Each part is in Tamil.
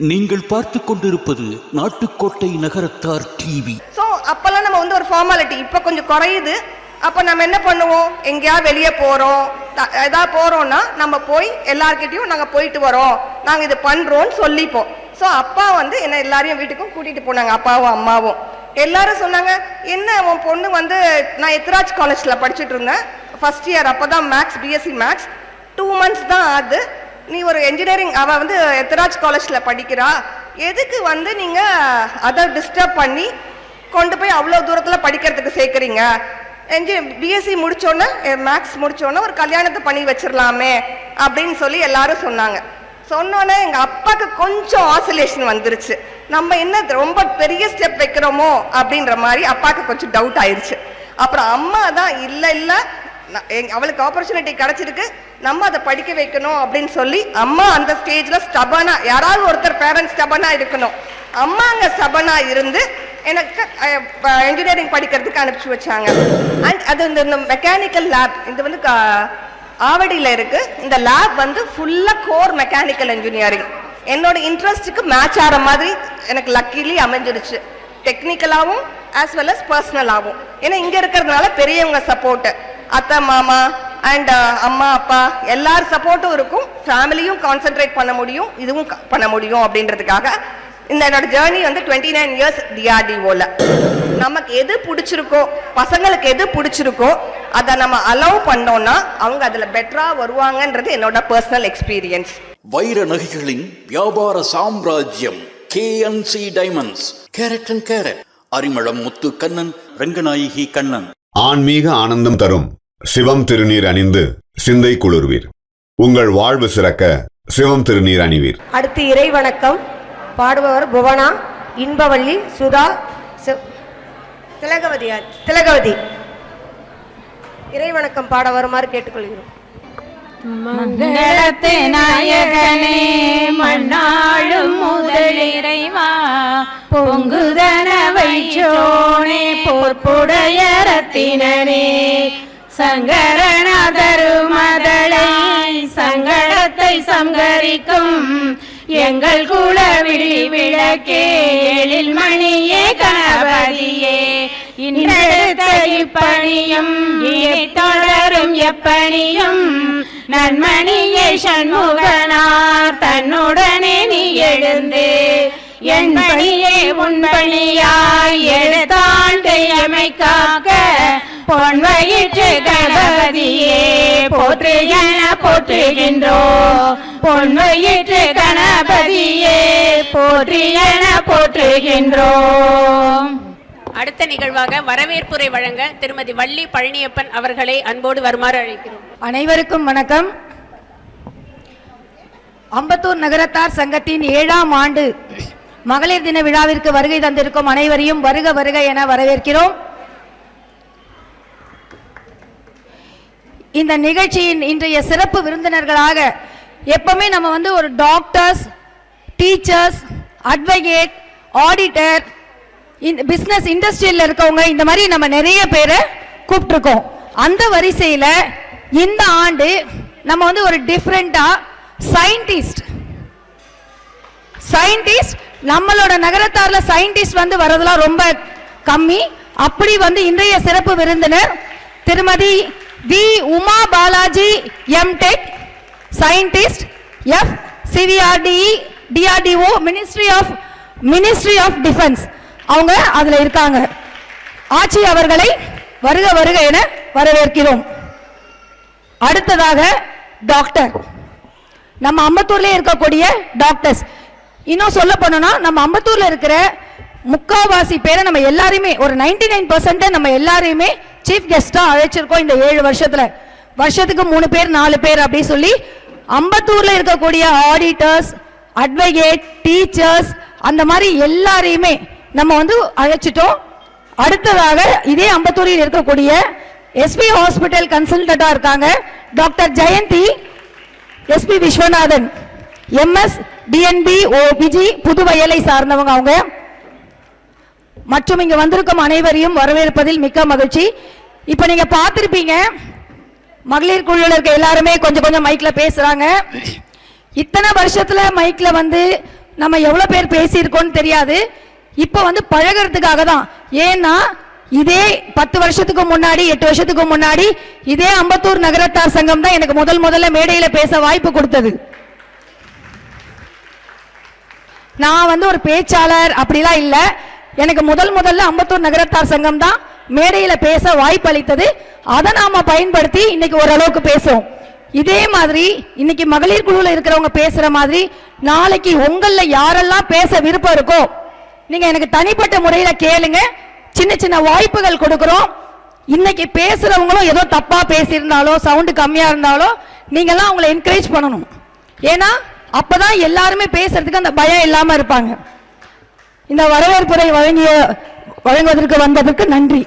நீங்கள் பார்த்து கொண்டிருப்பது நாட்டுக்கோட்டை நகரத்தார் டிவி. ஸோ அப்போல்லாம் நம்ம வந்து ஒரு ஃபார்மாலிட்டி இப்போ கொஞ்சம் குறையுது. அப்போ நம்ம என்ன பண்ணுவோம், எங்கேயாவது வெளியே போகிறோம், எதாவது போகிறோன்னா நம்ம போய் எல்லார்கிட்டையும் நாங்கள் போயிட்டு வரோம், நாங்கள் இது பண்ணுறோன்னு சொல்லிப்போம். ஸோ அப்பா வந்து என்ன எல்லாரையும் வீட்டுக்கும் கூட்டிகிட்டு போனாங்க, அப்பாவும் அம்மாவும். எல்லாரும் சொன்னாங்க, என்ன உன் பொண்ணு வந்து, நான் எத்ராஜ் காலேஜில் படிச்சுட்டு இருந்தேன் ஃபர்ஸ்ட் இயர், அப்போ தான் மேக்ஸ், பிஎஸ்சி மேக்ஸ் 2 months தான் ஆகுது, நீ ஒரு என்ஜினியரிங், அவள் வந்து எத்ராஜ் காலேஜில் படிக்கிறா, எதுக்கு வந்து நீங்கள் அதை டிஸ்டர்ப் பண்ணி கொண்டு போய் அவ்வளோ தூரத்தில் படிக்கிறதுக்கு சேர்க்குறீங்க, பிஎஸ்சி முடித்தோன்னே மேக்ஸ் முடித்தோன்னே ஒரு கல்யாணத்தை பண்ணி வச்சிடலாமே அப்படின்னு சொல்லி எல்லாரும் சொன்னாங்க. சொன்னோன்னே எங்கள் அப்பாவுக்கு கொஞ்சம் ஆசிலேஷன் வந்துருச்சு, நம்ம என்ன ரொம்ப பெரிய ஸ்டெப் வைக்கிறோமோ அப்படின்ற மாதிரி அப்பாவுக்கு கொஞ்சம் டவுட் ஆயிடுச்சு. அப்புறம் அம்மா தான் இல்லை இல்லை அவளுக்கு ஆப்பர்ச்சுனிட்டி கிடைச்சிருக்கு, நம்ம அதை படிக்க வைக்கணும் அப்படின்னு சொல்லி அம்மா அந்த ஸ்டேஜில் ஸ்டபனா, யாராவது ஒருத்தர் பேரண்ட்ஸ் ஸ்டபனா இருக்கணும், அம்மா அங்கே ஸ்டபனா இருந்து எனக்கு என்ஜினியரிங் படிக்கிறதுக்கு அனுப்பிச்சி வச்சாங்க. அண்ட் அது இந்த மெக்கானிக்கல் லேப், இது வந்து ஆவடியில் இருக்கு. இந்த லேப் வந்து ஃபுல்லாக கோர் மெக்கானிக்கல் இன்ஜினியரிங், என்னோட இன்ட்ரெஸ்ட்டுக்கு மேட்ச் ஆகிற மாதிரி எனக்கு லக்கிலி அமைஞ்சிருச்சு, டெக்னிக்கலாகவும் ஆஸ் வெல் அஸ் பர்சனலாகவும். ஏன்னா இங்கே இருக்கிறதுனால பெரியவங்க சப்போர்ட்டு, அத்தை மாமா அண்ட் அம்மா அப்பா எல்லார் சப்போர்ட்டும் இருக்கும், ஃபேமிலியும் கான்சென்ட்ரேட் பண்ண முடியும், இதுவும் பண்ண முடியும் அப்படின்றதுக்காக இந்த என்னோட ஜேர்னி வந்து 29 years டிஆர்டிஓல. நமக்கு எது பிடிச்சிருக்கோ, பசங்களுக்கு எது பிடிச்சிருக்கோ அதை நம்ம அலோவ் பண்ணோம்னா அவங்க அதில் பெட்டராக வருவாங்கன்றது என்னோட பர்சனல் எக்ஸ்பீரியன்ஸ். வைர நகைகளின் வியாபார சாம்ராஜ்யம் KNC diamonds, carat and carat, Arimalam Muthu Kannan, Ranganayaki Kannan. ஆன்மீக ஆனந்தம் தரும் சிவம் திருநீர் அணிந்து சிந்தை குளிர்வீர், உங்கள் வாழ்வு சிறக்க சிவம் திருநீர் அணிவீர். அடுத்து இறை வணக்கம் பாடுபவர் புவனா, இன்பவள்ளி, சுதா, திலகவதி. இறை வணக்கம் பாட வருமாறு கேட்டுக்கொள்கிறோம். மங்களத்து நாயகனே மண்ணாளும் முதலிறைவா, பொங்குதன வைச்சோனே பொற்புடைய ரத்தினனே, சங்கரநாதரு மதளை சங்கடத்தை சங்கரிக்கும் எங்கள் குல விழி விளக்கே, எழில் மணியே கணபதியே, இன்றெடுத்த இப்பணியும் தொடரும் எப்பணியும் நன்மணியே சண்முகனார் தன்னுடனே நீ எழுந்து என் பணியே உன் பணியாய் எடுத்தாண்டு எமை காக்க, பொன் வயிற்று கணபதியே போற்று என போற்றுகின்றோம், பொன் வயிற்று கணபதியே போற்று என போற்றுகின்றோம். அடுத்த நிகழ்வாக வரவேற்புரை வழங்க திருமதி வள்ளி பழனியப்பன் அவர்களை அன்போடு வருமாறு அழைக்கிறோம். அனைவருக்கும் வணக்கம். அம்பத்தூர் நகரத்தார் சங்கத்தின் 7ஆம் ஆண்டு மகளிர் தின விழாவிற்கு வருகை தந்திருக்கும் அனைவரையும் வருக வருக என வரவேற்கிறோம். இந்த நிகழ்ச்சியின் இன்றைய சிறப்பு விருந்தினர்களாக எப்பவுமே நம்ம வந்து ஒரு doctors, teachers, advocate, auditor, business இண்டஸ்ட்ரியில் இருக்கவங்க, இந்த மாதிரி நம்ம நிறைய பேரை கூப்பிட்டுருக்கோம். அந்த வரிசையில் இந்த ஆண்டு நம்ம வந்து ஒரு டிஃப்ரெண்டா சயின்டிஸ்ட் நம்மளோட நகரத்தார்ல சயின்டிஸ்ட் வந்து வரதெல்லாம் ரொம்ப கம்மி. அப்படி வந்து இன்றைய சிறப்பு விருந்தினர் திருமதி V Uma Balaji, M Tech scientist, FCVRDE DRDO ministry of defence, அவங்க அதுல இருக்காங்க. ஆட்சி அவர்களை வருக வருக என வரவேற்கிறோம். அடுத்ததாக டாக்டர், நம்ம அம்பத்தூர்ல இருக்கக்கூடிய டாக்டர்ஸ், இன்னும் சொல்ல போனோம்னா நம்ம அம்பத்தூர்ல இருக்கிற முக்காவாசி பேரை நம்ம எல்லாரையுமே ஒரு 99% நம்ம எல்லாரையுமே சீஃப் கெஸ்டா அழைச்சிருக்கோம். இந்த 7 வருஷத்துல வருஷத்துக்கு 3 பேர் 4 பேர் அப்படி சொல்லி அம்பத்தூர்ல இருக்கக்கூடிய ஆடிட்டர்ஸ், அட்வொகேட், டீச்சர்ஸ், அந்த மாதிரி எல்லாரையுமே நம்ம வந்து அழைச்சிட்டோம். அடுத்ததாக இதே அம்பத்தூரில் இருக்கக்கூடிய SP ஹாஸ்பிட்டல் கன்சல்டண்டா இருக்காங்க doctor Jayanthi, SP Viswanathan, MS DNB OPG புதுவயலை சார்ந்தவங்க அவங்க. மற்றும் இங்க வந்திருக்கும் அனைவரையும் வரவேற்பதில் மிக்க மகிழ்ச்சி. இப்ப நீங்க பார்த்திருப்பீங்க, மகளிர் குழுல இருக்க எல்லாருமே கொஞ்சம் மைக்ல பேசுறாங்க. இத்தனை வருஷத்துல மைக்ல வந்து நம்ம எவ்வளவு பேர் பேசியிருக்கோம்னு தெரியாது. இப்ப வந்து பழகிறதுக்காக தான். ஏன்னா இதே 10 வருஷத்துக்கு முன்னாடி 8 வருஷத்துக்கு முன்னாடி இதே அம்பத்தூர் நகரத்தார் சங்கம் தான் எனக்கு முதல்ல மேடையில பேச வாய்ப்பு கொடுத்தது. நான் வந்து ஒரு பேச்சாளர் அப்படிலாம் இல்ல. எனக்கு முதல்ல அம்பத்தூர் நகரத்தார் சங்கம் தான் மேடையில பேச வாய்ப்பு அளித்தது. அதை நாம பயன்படுத்தி இன்னைக்கு ஓரளவுக்கு பேசுவோம். இதே மாதிரி இன்னைக்கு மகளிர் குழுவில் இருக்கிறவங்க பேசுற மாதிரி நாளைக்கு உங்கள யாரெல்லாம் பேச விருப்பம் இருக்கோ நீங்க எனக்கு தனிப்பட்ட முறையில கேளுங்க. சின்ன சின்ன வாய்ப்புகள் கொடுக்கிறோம். இன்னைக்கு பேசுறவங்களும் ஏதோ தப்பா பேசியிருந்தாலோ சவுண்ட் கம்மியா இருந்தாலோ நீங்க எல்லாம் அவங்களை என்கரேஜ் பண்ணணும். ஏன்னா அப்பதான் எல்லாருமே பேசுறதுக்கு அந்த பயம் இல்லாம இருப்பாங்க. இந்த வரவேற்புரை வழங்குவதற்கு வந்ததற்கு நன்றி.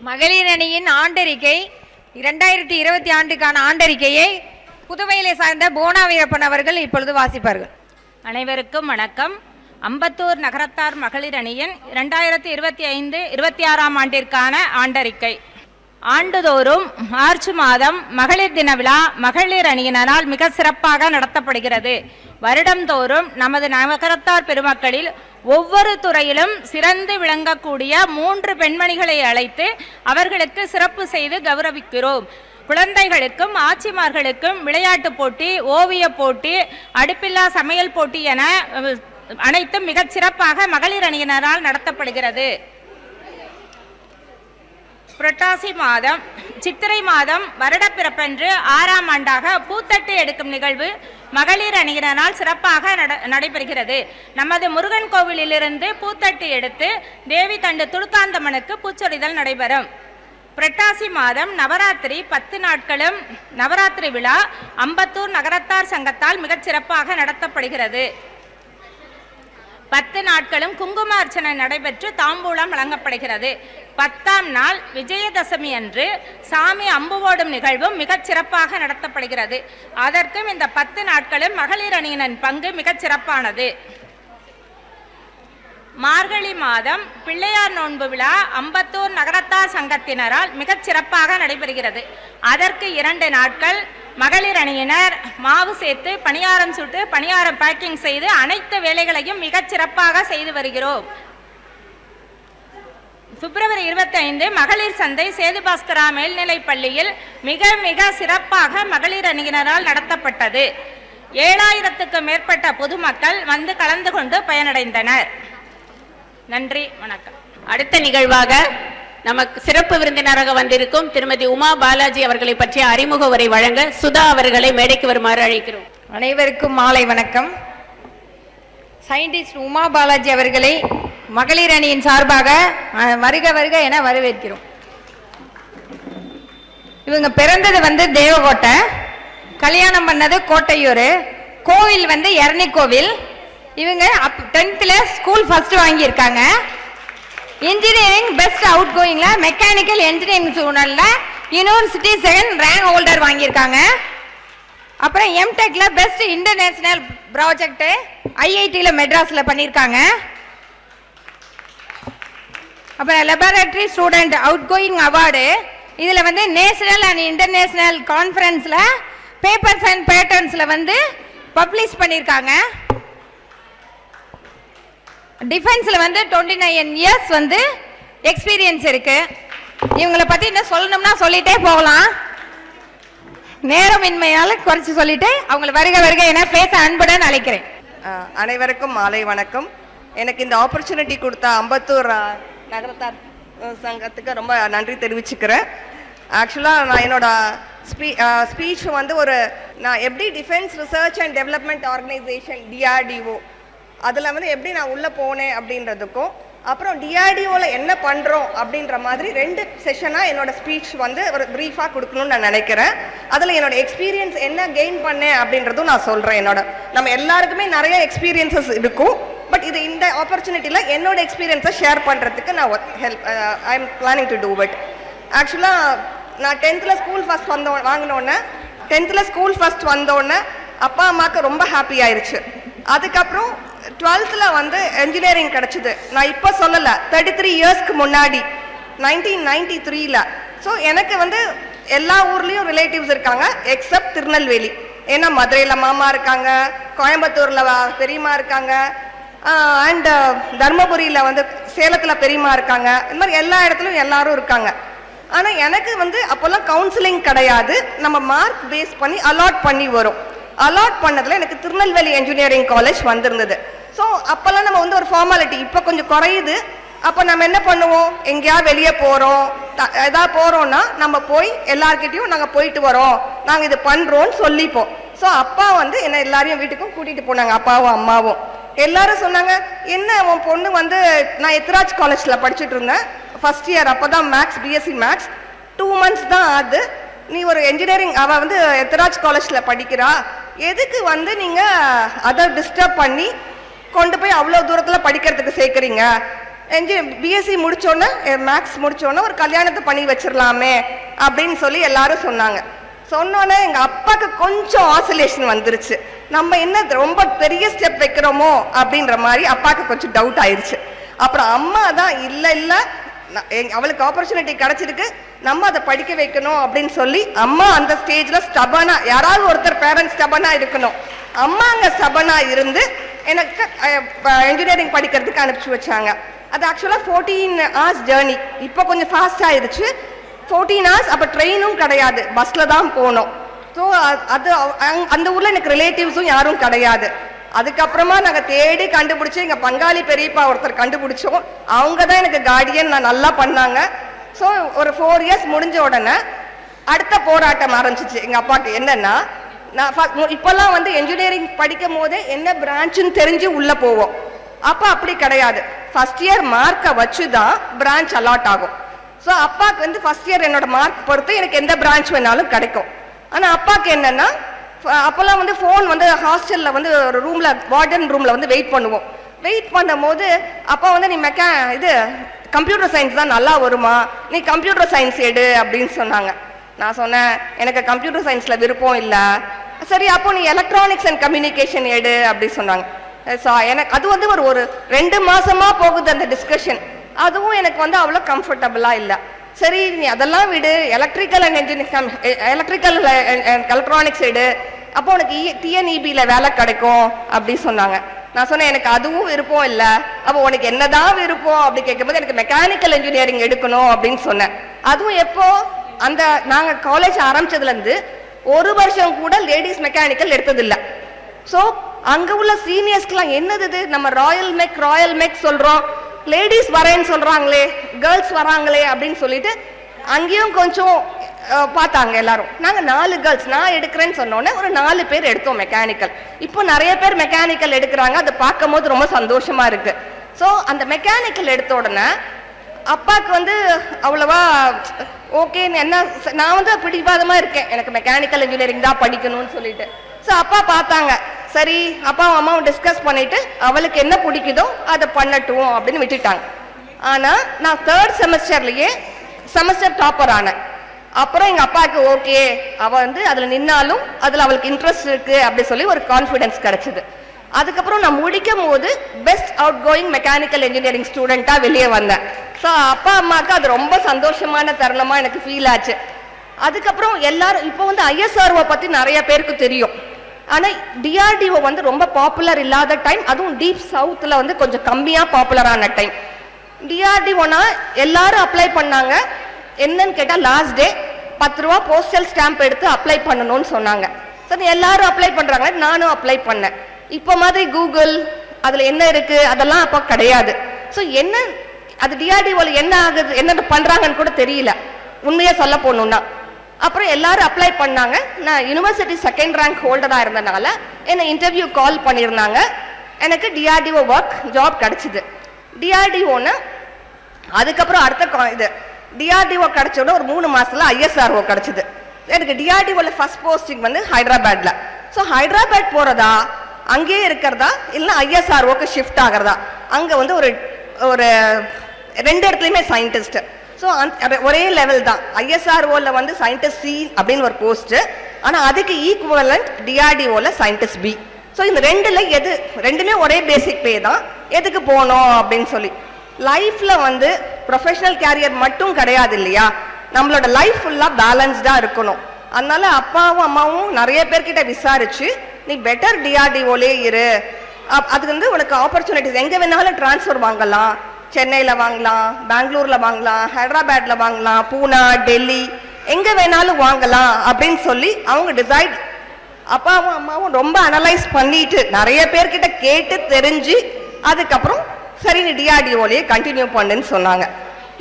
மகளிர் அணியின் ஆண்டறிக்கை 2020 ஆண்டுக்கான ஆண்டறிக்கையை புதுவையிலே சார்ந்த போனா வீரப்பன் அவர்கள் இப்பொழுது வாசிப்பார்கள். அனைவருக்கும் வணக்கம். அம்பத்தூர் நகரத்தார் மகளிர் அணியின் 2025-26 ஆண்டிற்கான ஆண்டறிக்கை. ஆண்டுதோறும் மார்ச் மாதம் மகளிர் தின விழா மகளிர் அணியினரால் மிக சிறப்பாக நடத்தப்படுகிறது. வருடந்தோறும் நமது நகரத்தார் பெருமக்களில் ஒவ்வொரு துறையிலும் சிறந்து விளங்கக்கூடிய 3 பெண்மணிகளை அழைத்து அவர்களுக்கு சிறப்பு செய்து கௌரவிக்கிறோம். குழந்தைகளுக்கும் ஆட்சிமார்களுக்கும் விளையாட்டு போட்டி, ஓவிய போட்டி, அடுப்பில்லா சமையல் போட்டி என அனைத்தும் மிகச் சிறப்பாக மகளிர் அணியினரால் நடத்தப்படுகிறது. புரட்டாசி மாதம் சித்திரை மாதம் வருடப்பிறப்பன்று 6ஆம் ஆண்டாக பூத்தட்டு எடுக்கும் நிகழ்வு மகளிர் அணியினரால் சிறப்பாக நடைபெறுகிறது. நமது முருகன் கோவிலிலிருந்து பூத்தட்டு எடுத்து தேவி தண்டு துடுக்காந்தம்மனுக்கு பூச்சொரிதல் நடைபெறும். புரட்டாசி மாதம் நவராத்திரி 10 நாட்களும் நவராத்திரி விழா அம்பத்தூர் நகரத்தார் சங்கத்தால் மிகச் சிறப்பாக நடத்தப்படுகிறது. 10 நாட்களும் குங்கும அர்ச்சனை நடைபெற்று தாம்பூலம் வழங்கப்படுகிறது. 10ஆம் நாள் விஜயதசமி அன்று சாமி அம்பு ஓடும் நிகழ்வும் மிகச் சிறப்பாக நடத்தப்படுகிறது. அதற்கும் இந்த 10 நாட்களும் மகளிர் அணியினரின் பங்கு மிகச் சிறப்பானது. மார்கழி மாதம் பிள்ளையார் நோன்பு விழா அம்பத்தூர் நகரத்தார் சங்கத்தினரால் மிகச் சிறப்பாக நடைபெறுகிறது. அதற்கு 2 நாட்கள் மகளிர் அணியினர் மாவு சேர்த்து பணியாரம் சுட்டு பணியாரம் பேக்கிங் செய்து அனைத்து வேலைகளையும் மிகச் சிறப்பாக செய்து வருகிறோம். பிப்ரவரி 25 மகளிர் சந்தை சேதுபாஸ்கரா மேல்நிலைப் பள்ளியில் மிக சிறப்பாக மகளிர் அணியினரால் நடத்தப்பட்டது. 7000க்கும் மேற்பட்ட பொதுமக்கள் வந்து கலந்து கொண்டு பயனடைந்தனர். நன்றி, வணக்கம். அடுத்த நிகழ்வாக நமக்கு சிறப்பு விருந்தினராக வந்திருக்கும் திருமதி உமா பாலாஜி அவர்களை பற்றிய அறிமுக உரை வழங்க சுதா அவர்களை மேடைக்கு வருமாறு அழைக்கிறோம். அனைவருக்கும் மாலை வணக்கம். சயின்டிஸ்ட் உமா பாலாஜி அவர்களை மகளிர் அணியின் சார்பாக வருக என வரவேற்கிறோம். இவங்க பிறந்தது வந்து தேவகோட்டை, கல்யாணம் பண்ணது கோட்டையூர், கோவில் வந்து எரணி கோவில். இவங்க 10th ஸ்கூல் ஃபர்ஸ்ட் வாங்கியிருக்காங்க. இன்ஜினியரிங் பெஸ்ட் அவுட் கோயிங்ல மெக்கானிக்கல் இன்ஜினியரிங் ஸ்டூடெண்ட்ல யூனிவர்சிட்டி 2nd ரேங்க் ஹோல்டர் வாங்கியிருக்காங்க. அப்புறம் எம்டெக்ல பெஸ்ட் இன்டர்நேஷனல் ப்ராஜெக்ட் ஐஐடில மெட்ராஸ்ல பண்ணியிருக்காங்க. அப்புறம் laboratory student out going award இதுல வந்து நேஷனல் அண்ட் இன்டர்நேஷனல் கான்ஃபரன்ஸ்ல பேப்பர்ஸ் அண்ட் பேட்டர்ன்ஸ்ல வந்து பப்ளிஷ் பண்ணியிருக்காங்க. டிஃபென்ஸ்ல வந்து 29 இயர்ஸ் வந்து எக்ஸ்பீரியன்ஸ் இருக்கு. இவங்களை பத்தி என்ன சொல்லணும்னா சொல்லிட்டே போகலாம். நேரமின்மையால குறைச்சு சொல்லிட்டு அவங்களை வருக என பேச அன்புடன் அழைக்கிறேன். அனைவருக்கும் மாலை வணக்கம். எனக்கு இந்த ஆப்பர்ச்சுனிட்டி கொடுத்த அம்பத்தூர் நகரத்தார் சங்கத்துக்கு ரொம்ப நன்றி தெரிவிச்சுக்கிறேன். ஆக்சுவலாக நான் என்னோட ஸ்பீச் வந்து நான் எப்படி defence research and development organisation DRDO அதில் வந்து எப்படி நான் உள்ளே போனேன் அப்படின்றதுக்கும் அப்புறம் DRDOவில் என்ன பண்ணுறோம் அப்படின்ற மாதிரி 2 செஷனாக என்னோட ஸ்பீச் வந்து ஒரு ப்ரீஃபாக கொடுக்கணும்னு நான் நினைக்கிறேன். அதில் என்னோட எக்ஸ்பீரியன்ஸ் என்ன கெயின் பண்ணேன் அப்படின்றதும் நான் சொல்கிறேன். நம்ம எல்லாருக்குமே நிறைய எக்ஸ்பீரியன்சஸ் இருக்கும். பட் இது இந்த ஆப்பர்ச்சுனிட்டியில் என்னோட எக்ஸ்பீரியன்ஸை ஷேர் பண்ணுறதுக்கு நான் I am planning to do it. ஆக்சுவலாக நான் 10th ஸ்கூல் ஃபர்ஸ்ட் வாங்கினோடனே 10th ஸ்கூல் ஃபர்ஸ்ட் வந்தோடனே அப்பா அம்மாவுக்கு ரொம்ப ஹாப்பி ஆயிடுச்சு. அதுக்கப்புறம் 12th வந்து என்ஜினியரிங் கிடச்சிது. நான் இப்போ சொல்லலை, 33 இயர்ஸ்க்கு முன்னாடி 1993. ஸோ எனக்கு வந்து எல்லா ஊர்லேயும் ரிலேட்டிவ்ஸ் இருக்காங்க எக்ஸப்ட் திருநெல்வேலி. ஏன்னா மதுரையில் மாமா இருக்காங்க, கோயம்புத்தூரில் பெரியம்மா இருக்காங்க, அண்ட் தர்மபுரியில் வந்து சேலத்தில் பெரியம்மா இருக்காங்க. இந்த மாதிரி எல்லா இடத்துலையும் எல்லாரும் இருக்காங்க. ஆனால் எனக்கு வந்து அப்போல்லாம் கவுன்சிலிங் கிடையாது, நம்ம மார்க் பேஸ் பண்ணி அலாட் பண்ணி வரும். அலாட் பண்ணதில் எனக்கு திருநெல்வேலி இன்ஜினியரிங் காலேஜ் வந்திருந்தது. ஸோ அப்போல்லாம் நம்ம வந்து ஒரு ஃபார்மாலிட்டி இப்போ கொஞ்சம் குறையுது. அப்போ நம்ம என்ன பண்ணுவோம், எங்கேயாவது வெளியே போகிறோம், எதாவது போகிறோன்னா நம்ம போய் எல்லார்கிட்டையும் நாங்கள் போயிட்டு வரோம், நாங்கள் இது பண்ணுறோன்னு சொல்லிப்போம். ஸோ அப்பா வந்து என்ன எல்லாரையும் வீட்டுக்கும் கூட்டிகிட்டு போனாங்க, அப்பாவும் அம்மாவும். எல்லாரும் சொன்னாங்க, என்ன உன் பொண்ணு வந்து, நான் எத்ராஜ் காலேஜில் படிச்சுட்டு இருந்தேன் ஃபர்ஸ்ட் இயர், அப்போ தான் மேக்ஸ், பிஎஸ்சி மேக்ஸ் 2 months தான் ஆகுது, நீ ஒரு இன்ஜினியரிங், அவள் வந்து எத்ராஜ் காலேஜில் படிக்கிறா, எதுக்கு வந்து நீங்கள் அதை டிஸ்டர்ப் பண்ணி கொண்டு போய் அவ்வளோ தூரத்தில் படிக்கிறதுக்கு சேர்க்குறீங்க, பிஎஸ்சி முடிச்சோன்னே மேக்ஸ் முடிச்சோன்னே ஒரு கல்யாணத்தை பண்ணி வச்சிடலாமே அப்படின்னு சொல்லி எல்லாரும் சொன்னாங்க. சொன்னோன்னே எங்கள் அப்பாவுக்கு கொஞ்சம் ஆசிலேஷன் வந்துருச்சு, நம்ம என்ன ரொம்ப பெரிய ஸ்டெப் வைக்கிறோமோ அப்படின்ற மாதிரி அப்பாவுக்கு கொஞ்சம் டவுட் ஆயிடுச்சு. அப்புறம் அம்மா தான் இல்லை அவளுக்கு ஆப்பர்ச்சுனிட்டி கிடைச்சிருக்கு, நம்ம அதை படிக்க வைக்கணும் அப்படின்னு சொல்லி அம்மா அந்த ஸ்டேஜ்ல ஸ்டபனா, யாராவது ஒருத்தர் பேரண்ட்ஸ் ஸ்டபனா இருக்கணும், அம்மா அங்கே ஸ்டபனா இருந்து எனக்கு இன்ஜினியரிங் படிக்கிறதுக்கு அனுப்பிச்சு வச்சாங்க. அது ஆக்சுவலாக 14 hours ஜேர்னி, இப்போ கொஞ்சம் ஃபாஸ்ட் ஆயிடுச்சு. 14 hours, அப்போ ட்ரெயினும் கிடையாது, பஸ்ல தான் போனோம். ஸோ அது அந்த ஊர்ல எனக்கு ரிலேட்டிவ்ஸும் யாரும் கிடையாது. அதுக்கப்புறமா நாங்கள் தேடி கண்டுபிடிச்சி எங்கள் பங்காளி பெரியப்பா ஒருத்தர் கண்டுபிடிச்சோம், அவங்க தான் எனக்கு கார்டியன், நான் நல்லா பண்ணாங்க. ஸோ ஒரு 4 years முடிஞ்ச உடனே அடுத்த போராட்டம் ஆரம்பிச்சிச்சு எங்கள் அப்பாவுக்கு. என்னன்னா, நான் இப்போல்லாம் வந்து என்ஜினியரிங் படிக்கும் போதே என்ன பிரான்ச்சுன்னு தெரிஞ்சு உள்ளே போவோம். அப்போ அப்படி கிடையாது, ஃபர்ஸ்ட் இயர் மார்க்கை வச்சு தான் பிரான்ச் அலாட் ஆகும். ஸோ அப்பாவுக்கு வந்து ஃபர்ஸ்ட் இயர் என்னோட மார்க் பொறுத்து எனக்கு எந்த பிரான்ச் வேணாலும் கிடைக்கும். ஆனால் அப்பாவுக்கு என்னன்னா, அப்போல்லாம் வந்து ஃபோன் வந்து ஹாஸ்டலில் வந்து ஒரு ரூமில், வார்டன் ரூமில் வந்து வெயிட் பண்ணுவோம். வெயிட் பண்ணும் போது அப்பா வந்து நீ இது கம்ப்யூட்டர் சயின்ஸ் தான் நல்லா வருமா, நீ கம்ப்யூட்டர் சயின்ஸ் எடு அப்படின்னு சொன்னாங்க. நான் சொன்னேன், எனக்கு கம்ப்யூட்டர் சயின்ஸில் விருப்பம் இல்லை. சரி, அப்போ நீ எலக்ட்ரானிக்ஸ் அண்ட் கம்யூனிகேஷன் எடு அப்படி சொன்னாங்க. ஸோ எனக்கு அது வந்து ஒரு 2 மாசமா போகுது அந்த டிஸ்கஷன். அதுவும் எனக்கு வந்து அவ்வளோ கம்ஃபர்டபுளாக இல்லை. சரி, நீ அதெல்லாம் விடு, எலக்ட்ரிக்கல் எலக்ட்ரானிக்ஸ் எடு, அப்போ உனக்கு டிஎன்இபியில் வேலை கிடைக்கும் அப்படி சொன்னாங்க. நான் சொன்னேன், எனக்கு அதுவும் விருப்பம் இல்லை. அப்போ உனக்கு என்னதான் விருப்பம் அப்படி கேட்கும்போது எனக்கு மெக்கானிக்கல் இன்ஜினியரிங் எடுக்கணும் அப்படின்னு சொன்னேன். அதுவும் எப்போ, அந்த நாங்கள் காலேஜ் ஆரம்பிச்சதுலேருந்து 1 வருஷம் கூட லேடிஸ் மெக்கானிக்கல் எடுத்ததில்லை. ஸோ அங்கே உள்ள சீனியர்ஸ்க்கெலாம் என்னது நம்ம ராயல் மெக் சொல்கிறோம், லேடிஸ் வரேன்னு சொல்கிறாங்களே, கேர்ள்ஸ் வராங்களே அப்படின்னு சொல்லிட்டு அங்கேயும் கொஞ்சம் பார்த்தாங்க எல்லாரும். நாங்கள் 4 கேர்ள்ஸ், நான் எடுக்கிறேன்னு சொன்னோன்னே ஒரு 4 பேர் எடுத்தோம் மெக்கானிக்கல். இப்போ நிறைய பேர் மெக்கானிக்கல் எடுக்கிறாங்க, அதை பார்க்கும் போது ரொம்ப சந்தோஷமா இருக்கு. ஸோ அந்த மெக்கானிக்கல் எடுத்த உடனே அப்பாவுக்கு வந்து அவ்வளவா ஓகேன்னு, என்ன நான் வந்து பிடிவாதமாக இருக்கேன், எனக்கு மெக்கானிக்கல் இன்ஜினியரிங் தான் படிக்கணும்னு சொல்லிட்டு. ஸோ அப்பா பார்த்தாங்க, சரி அப்பாவும் அம்மாவும் டிஸ்கஸ் பண்ணிட்டு அவளுக்கு என்ன பிடிக்குதோ அதை பண்ணட்டும் அப்படின்னு விட்டுட்டாங்க. ஆனால் நான் 3rd செமஸ்டர்லேயே செமஸ்டர் டாப்பர் ஆனேன். அப்புறம் எங்கள் அப்பாவுக்கு ஓகே, அவள் வந்து அதில் நின்னாலும் அதில் அவளுக்கு இன்ட்ரெஸ்ட் இருக்குது அப்படி சொல்லி ஒரு கான்ஃபிடென்ஸ் கிடச்சிது. அதுக்கப்புறம் நான் முடிக்கும் போது best out going mechanical engineering ஸ்டூடெண்ட்டாக வெளியே வந்தேன். ஸோ அப்பா அம்மாவுக்கு அது ரொம்ப சந்தோஷமான தருணமாக எனக்கு ஃபீல் ஆச்சு. அதுக்கப்புறம் எல்லாரும் இப்போ வந்து ஐஎஸ்ஆர்ஓ பற்றி நிறைய பேருக்கு தெரியும். ஆனால் டிஆர்டிஓ வந்து ரொம்ப பாப்புலர் இல்லாத டைம், அதுவும் டீப் சவுத்தில் வந்து கொஞ்சம் கம்மியாக பாப்புலரான டைம். டிஆர்டிஓனா எல்லாரும் அப்ளை பண்ணாங்க. என்னன்னு கேட்டால் லாஸ்ட் டே 10 ரூபா போஸ்டல் ஸ்டாம்ப் எடுத்து அப்ளை பண்ணணும்னு சொன்னாங்க. சரி, எல்லாரும் அப்ளை பண்ணுறாங்க, நானும் அப்ளை பண்ணேன். இப்போ மாதிரி கூகுள் அதில் என்ன இருக்குது அதெல்லாம் அப்போ கிடையாது. ஸோ என்ன அது டிஆர்டிஓவில் என்ன ஆகுது, என்ன பண்ணுறாங்கன்னு கூட தெரியல உண்மையாக சொல்ல போகணுன்னா. அப்புறம் எல்லாரும் அப்ளை பண்ணாங்க. நான் யூனிவர்சிட்டி 2nd ரேங்க் ஹோல்டராக இருந்தனால என்னை இன்டர்வியூ கால் பண்ணியிருந்தாங்க. எனக்கு டிஆர்டிஓ ஒர்க் ஜாப் கிடச்சிது. டிஆர்டிஓன்னு அதுக்கப்புறம் அடுத்த இது டிஆர்டிஓ கிடச்சோட ஒரு 3 மாசத்துல ஐஎஸ்ஆர்ஓ கிடச்சிது. எனக்கு டிஆர்டிஓவில் ஃபர்ஸ்ட் போஸ்டிங் வந்து ஹைதராபாத்ல. ஸோ ஹைதராபாத் போகிறதா, அங்கேயே இருக்கிறதா, இல்லை ஐஎஸ்ஆர்ஓக்கு ஷிஃப்ட் ஆகிறதா, அங்கே வந்து ஒரு 2 இடத்துலையுமே சயின்டிஸ்ட். ஸோ ஒரே லெவல் தான். ஐஎஸ்ஆர்ஓவில் வந்து சயின்டிஸ்ட் சி அப்படின்னு ஒரு போஸ்ட்டு, ஆனால் அதுக்கு ஈக்குவலண்ட் டிஆர்டிஓவில் சயின்டிஸ்ட் பி. ஸோ இந்த 2ல் எது, 2மே ஒரே பேசிக் பே தான், எதுக்கு போனோம் அப்படின்னு சொல்லி. லைஃப்பில் வந்து ப்ரொஃபஷனல் கேரியர் மட்டும் கிடையாது இல்லையா, நம்மளோட லைஃப் ஃபுல்லாக பேலன்ஸ்டாக இருக்கணும். அதனால அப்பாவும் அம்மாவும் நிறைய பேர்கிட்ட விசாரிச்சு நீ பெட்டர் டிஆர்டிஓலே இரு, அதுக்கு வந்து உனக்கு ஆப்பர்ச்சுனிட்டிஸ் எங்கே வேணாலும் டிரான்ஸ்ஃபர் வாங்கலாம், சென்னையில் வாங்கலாம், பெங்களூரில் வாங்கலாம், ஹைதராபாத்தில் வாங்கலாம், பூனா, டெல்லி, எங்கே வேணாலும் வாங்கலாம் அப்படின்னு சொல்லி அவங்க டிசைட். அப்பாவும் அம்மாவும் ரொம்ப அனலைஸ் பண்ணிட்டு நிறைய பேர்கிட்ட கேட்டு தெரிஞ்சு அதுக்கப்புறம் சரி நீ டிஆர்டிஓலேயே கண்டினியூ பண்ணுன்னு சொன்னாங்க.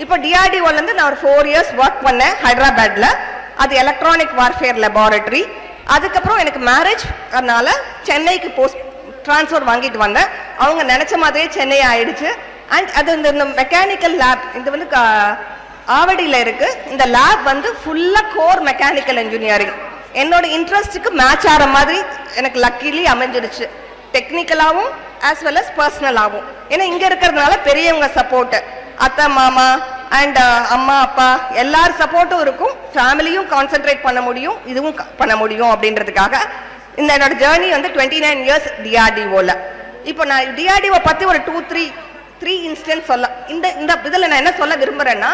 இப்போ டிஆர்டிஓலேருந்து நான் ஒரு 4 years ஒர்க் பண்ணேன் ஹைதராபாத்தில். அது எலக்ட்ரானிக் வார்ஃபேர் லெபார்டரி. அதுக்கப்புறம் எனக்கு மேரேஜ் அதனால சென்னைக்கு போஸ்ட் ட்ரான்ஸ்ஃபர் வாங்கிட்டு வந்தேன். அவங்க நினச்ச மாதிரியே சென்னை ஆயிடுச்சு. அண்ட் அது இந்த மெக்கானிக்கல் லேப் இது வந்து ஆவடியில் இருக்கு. இந்த லேப் வந்து ஃபுல்லாக கோர் மெக்கானிக்கல் இன்ஜினியரிங் என்னோட இன்ட்ரெஸ்ட்டுக்கு மேட்ச் ஆகிற மாதிரி எனக்கு லக்கிலி அமைஞ்சிருச்சு, டெக்னிக்கலாகவும் ஆஸ் வெல் அஸ் பர்சனலாகவும். ஏன்னா இங்கே இருக்கிறதுனால பெரியவங்க சப்போர்ட்டு, அத்தை மாமா அண்ட் அம்மா அப்பா எல்லார் சப்போர்ட்டும் இருக்கும், ஃபேமிலியும் கான்சென்ட்ரேட் பண்ண முடியும், இதுவும் பண்ண முடியும் அப்படின்றதுக்காக இந்த என்னோட ஜேர்னி வந்து 29 years டிஆர்டிஓவில். இப்போ நான் டிஆர்டிஓ பற்றி ஒரு 2-3 இன்ஸ்டன்ஸ் சொல்ல இந்த இதில் நான் என்ன சொல்ல விரும்புகிறேன்னா,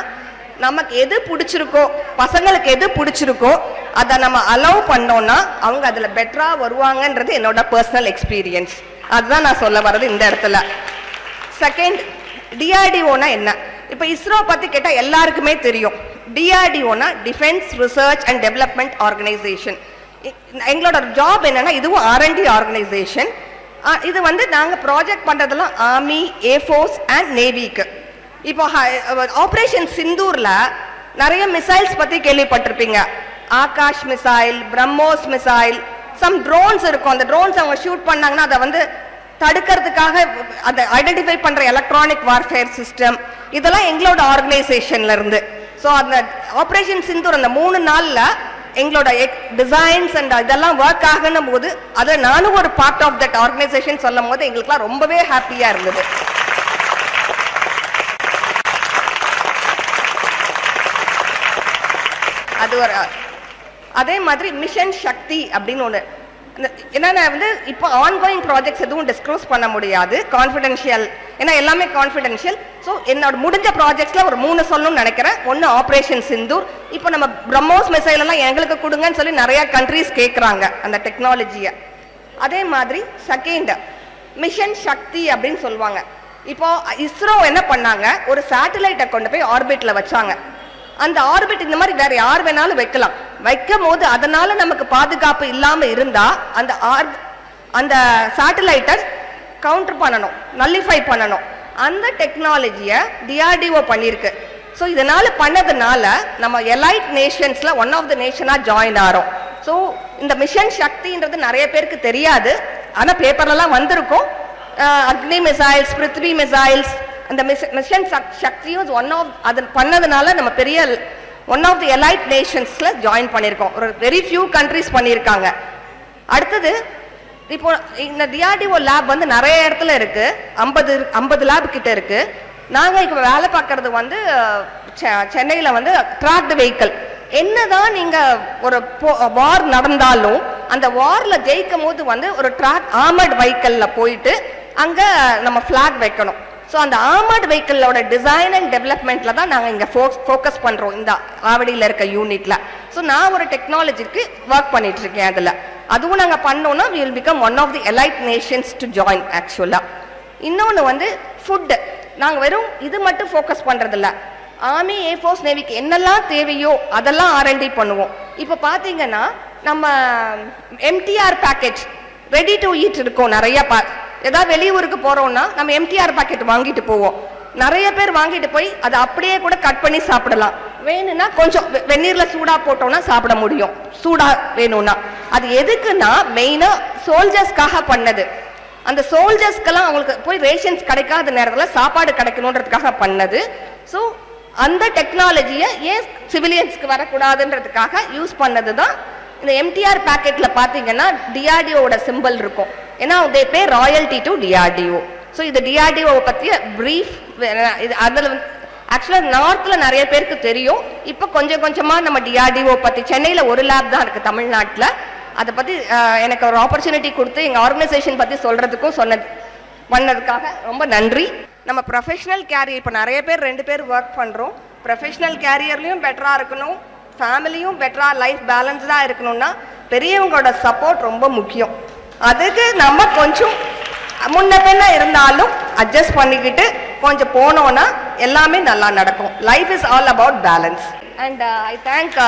நமக்கு எது பிடிச்சிருக்கோ, பசங்களுக்கு எது பிடிச்சிருக்கோ அதை நம்ம அலோவ் பண்ணோம்னா அவங்க அதில் பெட்டராக வருவாங்கன்றது என்னோட பர்சனல் எக்ஸ்பீரியன்ஸ். அதுதான் நான் சொல்ல வர்றது இந்த இடத்துல. செகண்ட், டிஆர்டிஓனா என்ன? இப்போ இஸ்ரோ பற்றி கேட்டால் எல்லாருக்குமே தெரியும். டிஆர்டிஓனா defence research and development organisation. எங்களோட ஜாப் என்னன்னா இதுவும் R&D ஆர்கனைசேஷன். இது வந்து நாங்கள் ப்ராஜெக்ட் பண்ணுறதெல்லாம் ஆர்மி, ஏர்ஃபோர்ஸ் அண்ட் நேவிக்கு. இப்போ ஆப்ரேஷன் சிந்தூரில் நிறைய மிசைல்ஸ் பற்றி கேள்விப்பட்டிருப்பீங்க. Akash missile, BrahMos missile, some drones இருக்கும். அந்த ட்ரோன்ஸ் அவங்க ஷூட் பண்ணாங்கன்னா அதை வந்து தடுக்கிறதுக்காக அதை ஐடென்டிஃபை பண்ணுற எலக்ட்ரானிக் வார்ஃபேர் சிஸ்டம், இதெல்லாம் எங்களோட ஆர்கனைசேஷன்ல இருந்து. ஸோ அந்த ஆப்ரேஷன் சிந்தூர் அந்த 3 நாளில் எங்களோட டிசைன்ஸ் அண்ட் இதெல்லாம் ஒர்க் ஆகணும் போது அதை நானும் ஒரு பார்ட் ஆஃப் தட் ஆர்கனைசேஷன் சொல்லும் போது எங்களுக்குலாம் ரொம்பவே ஹாப்பியாக இருந்தது. அது ஒரு அதே மாதிரி மிஷன் சக்தி அப்படின்னு ஒன்று. என்னன்னா வந்து இப்போ ஆன்கோயிங் ப்ராஜெக்ட்ஸ் எதுவும் டிஸ்க்ளோஸ் பண்ண முடியாது, கான்ஃபிடென்ஷியல், ஏன்னா எல்லாமே கான்ஃபிடென்ஷியல். ஸோ என்னோட முடிஞ்ச ப்ராஜெக்ட்ஸில் ஒரு 3 சொல்லணும்னு நினைக்கிறேன். ஒன்று ஆப்ரேஷன் சிந்தூர். இப்போ நம்ம பிரம்மோஸ் மிசைல் எல்லாம் எங்களுக்கு கொடுங்கன்னு சொல்லி நிறைய கண்ட்ரீஸ் கேட்குறாங்க அந்த டெக்னாலஜியை. அதே மாதிரி செகண்ட் மிஷன் சக்தி அப்படின்னு சொல்லுவாங்க. இப்போ இஸ்ரோ என்ன பண்ணாங்க, ஒரு சேட்டலைட்டை கொண்டு போய் ஆர்பிட்ல வச்சாங்க. அந்த ஆர்பிட் இந்த மாதிரி வேற யார் வேணாலும் வைக்கலாம். வைக்கும் போது அதனால நமக்கு பாதுகாப்பு இல்லாம இருந்தா அந்த சேட்டலைட்டை கவுண்டர் பண்ணணும், நல்லிஃபை பண்ணணும். அந்த டெக்னாலஜியை டிஆர்டிஓ பண்ணியிருக்கு. ஸோ இதனால பண்ணதுனால நம்ம எலைட் நேஷன்ஸ்ல ஒன் ஆஃப் த நேஷனா ஜாயின் ஆகிறோம். ஸோ இந்த மிஷன் சக்தின்றது நிறைய பேருக்கு தெரியாது, ஆனா பேப்பர்லாம் வந்திருக்கும். அக்னி மிசைல்ஸ், பிருத்வி மிசைல்ஸ், அந்த மிஷன் சக்தியும் அது பண்ணதுனால நம்ம பெரிய ஒன் ஆஃப் தி எலைட் நேஷன்ஸ்ல ஜாயின் பண்ணியிருக்கோம். ஒரு வெரி ஃபியூ கண்ட்ரிஸ் பண்ணியிருக்காங்க. அடுத்தது இப்போ இந்த டிஆர்டிஓ லேப் வந்து நிறைய இடத்துல இருக்கு, 50 லேப் கிட்ட இருக்கு. நாங்கள் இப்போ வேலை பார்க்கறது வந்து சென்னையில் வந்து ட்ராக்டு வெஹிக்கிள். என்னதான் நீங்கள் ஒரு வார் நடந்தாலும் அந்த வாரில் ஜெயிக்கும் போது வந்து ஒரு ஆர்மர்ட் வெஹிக்கிளில் போயிட்டு அங்கே நம்ம ஃப்ளாக் வைக்கணும். ஸோ அந்த ஆர்மர்ட் வெஹிக்கிளோட டிசைன் அண்ட் டெவலப்மெண்ட்டில் தான் நாங்கள் இங்கே ஃபோக்கஸ் பண்ணுறோம் இந்த ஆவடியில் இருக்க யூனிட்டில். ஸோ நான் ஒரு டெக்னாலஜிக்கு ஒர்க் பண்ணிட்டு இருக்கேன் அதில். அதுவும் நாங்கள் பண்ணோன்னா we will become one of the elite nations to join ஆக்சுவலாக. இன்னொன்று வந்து ஃபுட்டு. நாங்கள் வெறும் இது மட்டும் ஃபோக்கஸ் பண்ணுறதில்ல, ஆர்மி, ஏர்ஃபோர்ஸ், நேவிக்கு என்னெல்லாம் தேவையோ அதெல்லாம் R&D பண்ணுவோம். இப்போ பார்த்தீங்கன்னா நம்ம MTR package ready to eat இருக்கும். நிறைய ஏதாவது வெளியூருக்கு போகிறோம்னா நம்ம MTR பேக்கெட் வாங்கிட்டு போவோம். நிறைய பேர் வாங்கிட்டு போய் அதை அப்படியே கூட கட் பண்ணி சாப்பிடலாம். வேணும்னா கொஞ்சம் வெந்நீரில் சூடாக போட்டோம்னா சாப்பிட முடியும், சூடாக வேணும்னா. அது எதுக்குன்னா மெயினாக சோல்ஜர்ஸ்க்காக பண்ணது. அந்த சோல்ஜர்ஸ்க்கெல்லாம் அவங்களுக்கு போய் ரேஷன்ஸ் கிடைக்காத நேரத்தில் சாப்பாடு கிடைக்கணுன்றதுக்காக பண்ணது. ஸோ அந்த டெக்னாலஜியை ஏன் சிவிலியன்ஸ்க்கு வரக்கூடாதுன்றதுக்காக யூஸ் பண்ணது தான். இந்த MTR பேக்கெட்டில் பார்த்தீங்கன்னா டிஆர்டிஓட சிம்பிள் இருக்கும். ஏன்னா they pay royalty to DRDO. So இது டிஆர்டிஓ பற்றிய ப்ரீஃப். இது அதில் ஆக்சுவலாக நார்த்தில் நிறைய பேருக்கு தெரியும். இப்போ கொஞ்சம் கொஞ்சமாக நம்ம டிஆர்டிஓ பற்றி, சென்னையில் ஒரு லேப் தான் இருக்குது தமிழ்நாட்டில், அதை பற்றி எனக்கு ஒரு ஆப்பர்ச்சுனிட்டி கொடுத்து எங்கள் ஆர்கனைசேஷன் பற்றி சொல்கிறதுக்கும் பண்ணதுக்காக ரொம்ப நன்றி. நம்ம ப்ரொஃபஷனல் கேரியர் இப்போ நிறைய பேர் 2 பேர் ஒர்க் பண்ணுறோம். ப்ரொஃபஷனல் கேரியர்லையும் பெட்டராக இருக்கணும், ஃபேமிலியும் பெட்டராக லைஃப் பேலன்ஸ்டாக இருக்கணும்னா பெரியவங்களோட சப்போர்ட் ரொம்ப முக்கியம். அதுக்கு நம்ம கொஞ்சம் முன்ன பின்ன இருந்தாலும் அட்ஜஸ்ட் பண்ணிக்கிட்டு கொஞ்சம் போனோன்னா எல்லாமே நல்லா நடக்கும். Life is all about balance. And I thank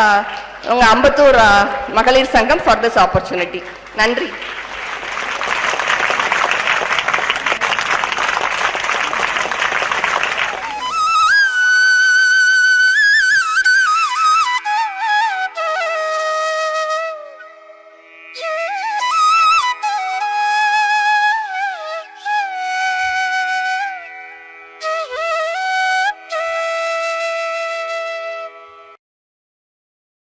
உங்கள் அம்பத்தூர் மகளிர் சங்கம் ஃபார் திஸ் ஆப்பர்ச்சுனிட்டி. நன்றி.